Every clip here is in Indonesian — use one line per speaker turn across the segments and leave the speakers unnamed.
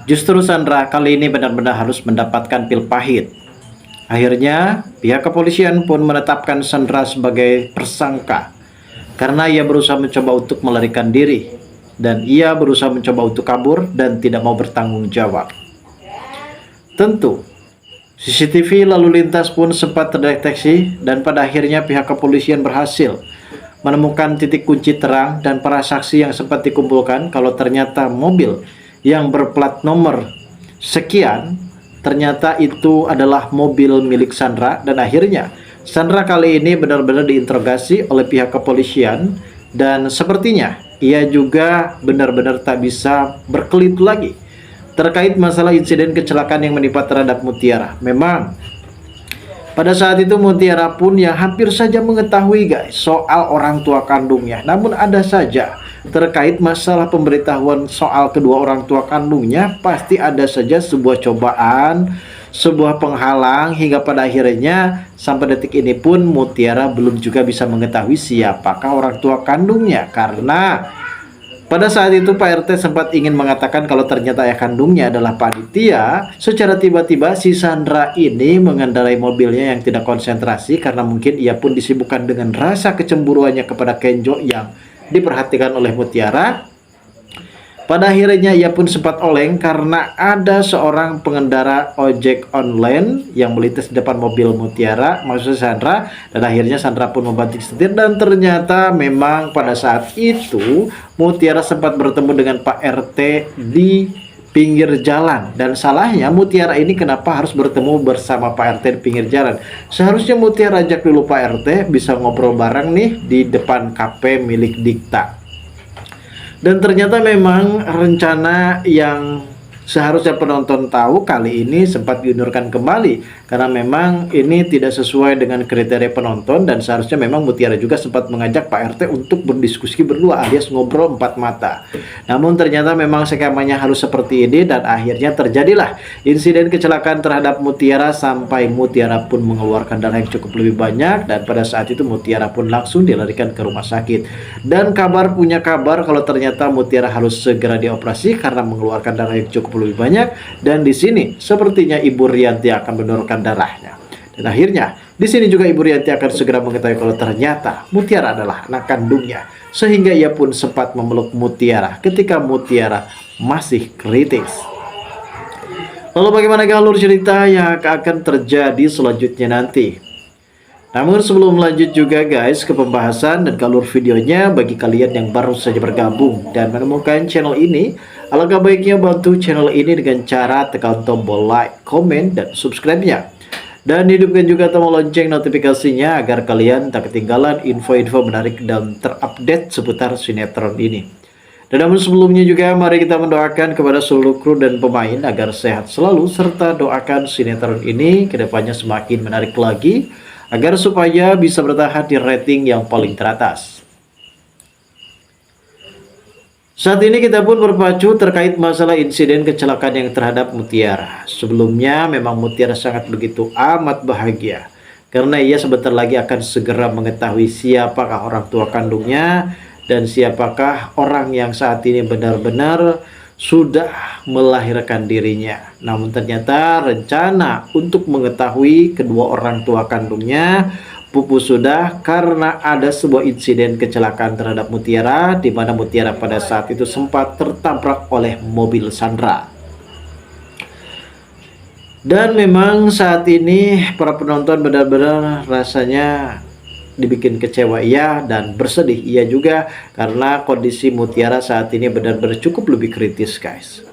Justru Sandra kali ini benar-benar harus mendapatkan pil pahit. Akhirnya, pihak kepolisian pun menetapkan Sandra sebagai tersangka karena ia berusaha mencoba untuk melarikan diri dan ia berusaha mencoba untuk kabur dan tidak mau bertanggung jawab. Tentu, CCTV lalu lintas pun sempat terdeteksi dan pada akhirnya pihak kepolisian berhasil menemukan titik kunci terang dan para saksi yang sempat dikumpulkan kalau ternyata mobil yang berplat nomor sekian ternyata itu adalah mobil milik Sandra dan akhirnya Sandra kali ini benar-benar diinterogasi oleh pihak kepolisian dan sepertinya ia juga benar-benar tak bisa berkelit lagi terkait masalah insiden kecelakaan yang menimpa terhadap Mutiara. Memang pada saat itu Mutiara pun yang hampir saja mengetahui guys soal orang tua kandungnya. Namun ada saja terkait masalah pemberitahuan soal kedua orang tua kandungnya pasti ada saja sebuah cobaan, sebuah penghalang hingga pada akhirnya sampai detik ini pun Mutiara belum juga bisa mengetahui siapakah orang tua kandungnya karena pada saat itu Pak RT sempat ingin mengatakan kalau ternyata ayah kandungnya adalah Pak Aditya. Secara tiba-tiba si Sandra ini mengendarai mobilnya yang tidak konsentrasi karena mungkin ia pun disibukkan dengan rasa kecemburuannya kepada Kenjo yang diperhatikan oleh Mutiara. Pada akhirnya ia pun sempat oleng karena ada seorang pengendara ojek online yang melintas di depan mobil Mutiara, maksudnya Sandra, dan akhirnya Sandra pun membanting setir dan ternyata memang pada saat itu Mutiara sempat bertemu dengan Pak RT di pinggir jalan dan salahnya Mutiara ini kenapa harus bertemu bersama Pak RT di pinggir jalan. Seharusnya Mutiara ajak dulu Pak RT bisa ngobrol bareng nih di depan kafe milik Dikta. Dan ternyata memang rencana yang seharusnya penonton tahu kali ini sempat diundurkan kembali karena memang ini tidak sesuai dengan kriteria penonton dan seharusnya memang Mutiara juga sempat mengajak Pak RT untuk berdiskusi berdua alias ngobrol empat mata. Namun ternyata memang skemanya harus seperti ini dan akhirnya terjadilah insiden kecelakaan terhadap Mutiara sampai Mutiara pun mengeluarkan darah yang cukup lebih banyak dan pada saat itu Mutiara pun langsung dilarikan ke rumah sakit. Dan punya kabar kalau ternyata Mutiara harus segera dioperasi karena mengeluarkan darah yang cukup lebih banyak dan di sini sepertinya Ibu Rianti akan mendonorkan darahnya. Dan akhirnya di sini juga Ibu Rianti akan segera mengetahui kalau ternyata Mutiara adalah anak kandungnya sehingga ia pun sempat memeluk Mutiara ketika Mutiara masih kritis. Lalu bagaimana alur cerita yang akan terjadi selanjutnya nanti? Namun sebelum lanjut juga guys ke pembahasan dan alur videonya, bagi kalian yang baru saja bergabung dan menemukan channel ini, alangkah baiknya bantu channel ini dengan cara tekan tombol like, komen, dan subscribe-nya. Dan hidupkan juga tombol lonceng notifikasinya agar kalian tak ketinggalan info-info menarik dan terupdate seputar sinetron ini. Dan namun sebelumnya juga mari kita mendoakan kepada seluruh kru dan pemain agar sehat selalu serta doakan sinetron ini kedepannya semakin menarik lagi agar supaya bisa bertahan di rating yang paling teratas. Saat ini kita pun berpacu terkait masalah insiden kecelakaan yang terhadap Mutiara. Sebelumnya memang Mutiara sangat begitu amat bahagia karena ia sebentar lagi akan segera mengetahui siapakah orang tua kandungnya dan siapakah orang yang saat ini benar-benar sudah melahirkan dirinya. Namun ternyata rencana untuk mengetahui kedua orang tua kandungnya pupus sudah karena ada sebuah insiden kecelakaan terhadap Mutiara di mana Mutiara pada saat itu sempat tertabrak oleh mobil Sandra. Dan memang saat ini para penonton benar-benar rasanya dibikin kecewa ia dan bersedih ia juga karena kondisi Mutiara saat ini benar-benar cukup lebih kritis guys.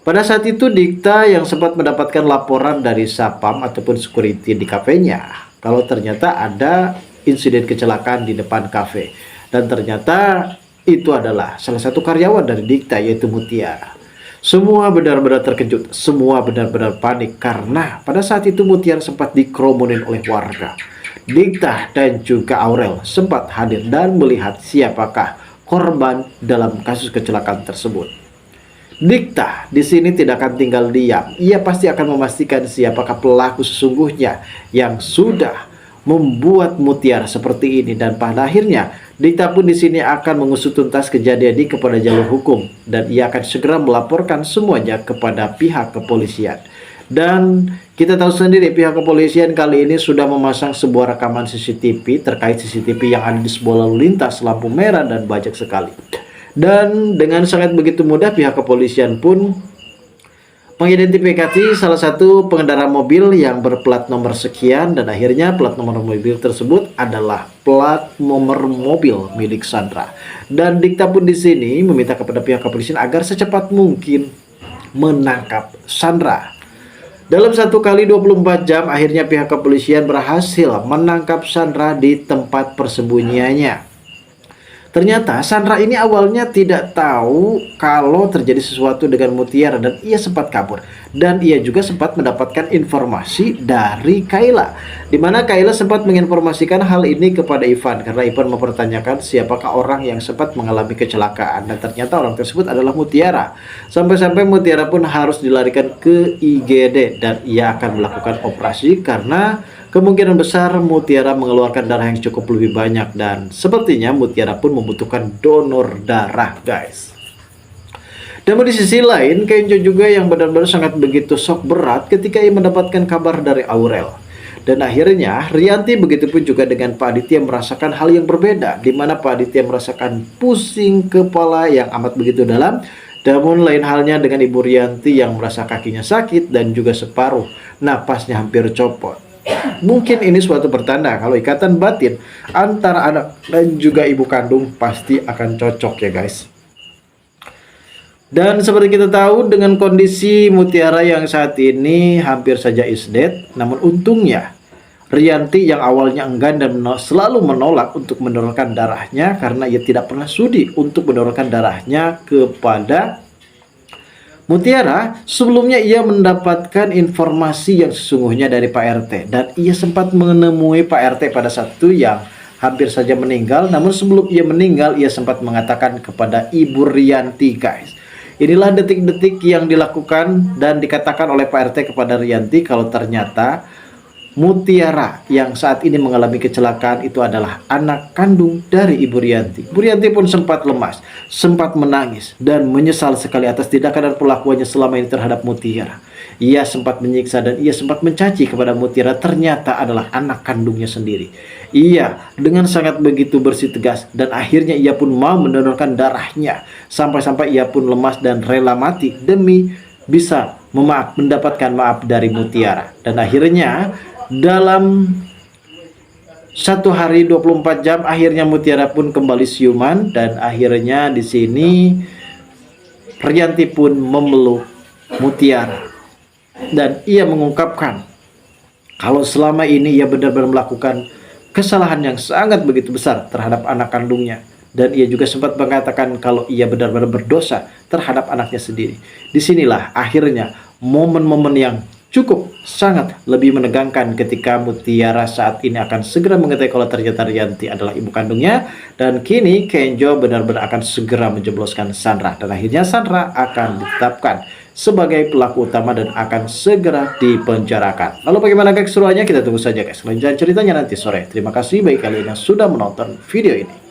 Pada saat itu Dikta yang sempat mendapatkan laporan dari Sapam ataupun security di kafenya kalau ternyata ada insiden kecelakaan di depan kafe dan ternyata itu adalah salah satu karyawan dari Dikta yaitu Mutiara. Semua benar-benar terkejut, semua benar-benar panik karena pada saat itu Mutiara sempat dikerumunin oleh warga. Dikta dan juga Aurel sempat hadir dan melihat siapakah korban dalam kasus kecelakaan tersebut. Dikta di sini tidak akan tinggal diam. Ia pasti akan memastikan siapakah pelaku sesungguhnya yang sudah membuat Mutiara seperti ini, dan pada akhirnya Dikta pun di sini akan mengusut tuntas kejadian ini kepada jalur hukum dan ia akan segera melaporkan semuanya kepada pihak kepolisian. Dan kita tahu sendiri pihak kepolisian kali ini sudah memasang sebuah rekaman CCTV terkait CCTV yang ada di sebuah lalu lintas lampu merah dan banyak sekali. Dan dengan sangat begitu mudah pihak kepolisian pun mengidentifikasi salah satu pengendara mobil yang berplat nomor sekian, dan akhirnya plat nomor mobil tersebut adalah plat nomor mobil milik Sandra. Dan Dikta pun di sini meminta kepada pihak kepolisian agar secepat mungkin menangkap Sandra. Dalam 1 kali 24 jam akhirnya pihak kepolisian berhasil menangkap Sandra di tempat persembunyiannya. Ternyata Sandra ini awalnya tidak tahu kalau terjadi sesuatu dengan Mutiara dan ia sempat kabur. Dan ia juga sempat mendapatkan informasi dari Kayla, di mana Kayla sempat menginformasikan hal ini kepada Ivan karena Ivan mempertanyakan siapakah orang yang sempat mengalami kecelakaan, dan ternyata orang tersebut adalah Mutiara. Sampai-sampai Mutiara pun harus dilarikan ke IGD dan ia akan melakukan operasi karena kemungkinan besar Mutiara mengeluarkan darah yang cukup lebih banyak, dan sepertinya Mutiara pun membutuhkan donor darah, guys. Dan di sisi lain, Kenjo juga yang benar-benar sangat begitu shock berat ketika ia mendapatkan kabar dari Aurel. Dan akhirnya Rianti begitupun juga dengan Pak Aditya merasakan hal yang berbeda, di mana Pak Aditya merasakan pusing kepala yang amat begitu dalam. Namun lain halnya dengan Ibu Rianti yang merasa kakinya sakit dan juga separuh napasnya hampir copot. Mungkin ini suatu pertanda kalau ikatan batin antara anak dan juga ibu kandung pasti akan cocok ya guys. Dan seperti kita tahu dengan kondisi Mutiara yang saat ini hampir saja is dead, namun untungnya Rianti yang awalnya enggan dan selalu menolak untuk mendonorkan darahnya karena ia tidak pernah sudi untuk mendonorkan darahnya kepada Mutiara. Sebelumnya ia mendapatkan informasi yang sesungguhnya dari Pak RT dan ia sempat menemui Pak RT pada saat itu yang hampir saja meninggal. Namun sebelum ia meninggal ia sempat mengatakan kepada Ibu Rianti, guys. Inilah detik-detik yang dilakukan dan dikatakan oleh Pak RT kepada Rianti kalau ternyata Mutiara yang saat ini mengalami kecelakaan itu adalah anak kandung dari Ibu Rianti. Ibu Rianti pun sempat lemas, sempat menangis dan menyesal sekali atas tindakan dan perlakuannya selama ini terhadap Mutiara. Ia sempat menyiksa dan ia sempat mencaci kepada Mutiara, ternyata adalah anak kandungnya sendiri. Ia dengan sangat begitu bersikeras dan akhirnya ia pun mau mendonorkan darahnya. Sampai-sampai ia pun lemas dan rela mati demi bisa mendapatkan maaf dari Mutiara. Dan akhirnya dalam 1 hari 24 jam akhirnya Mutiara pun kembali siuman dan akhirnya di sini Rianti pun memeluk Mutiara dan ia mengungkapkan kalau selama ini ia benar-benar melakukan kesalahan yang sangat begitu besar terhadap anak kandungnya, dan ia juga sempat mengatakan kalau ia benar-benar berdosa terhadap anaknya sendiri. Disinilah akhirnya momen-momen yang cukup sangat lebih menegangkan ketika Mutiara saat ini akan segera mengetahui kalau ternyata Rianti adalah ibu kandungnya, dan kini Kenjo benar-benar akan segera menjebloskan Sandra dan akhirnya Sandra akan ditetapkan sebagai pelaku utama dan akan segera dipenjarakan. Lalu bagaimana guys keseruannya? Kita tunggu saja guys lanjutan ceritanya nanti sore. Terima kasih bagi kalian yang sudah menonton video ini.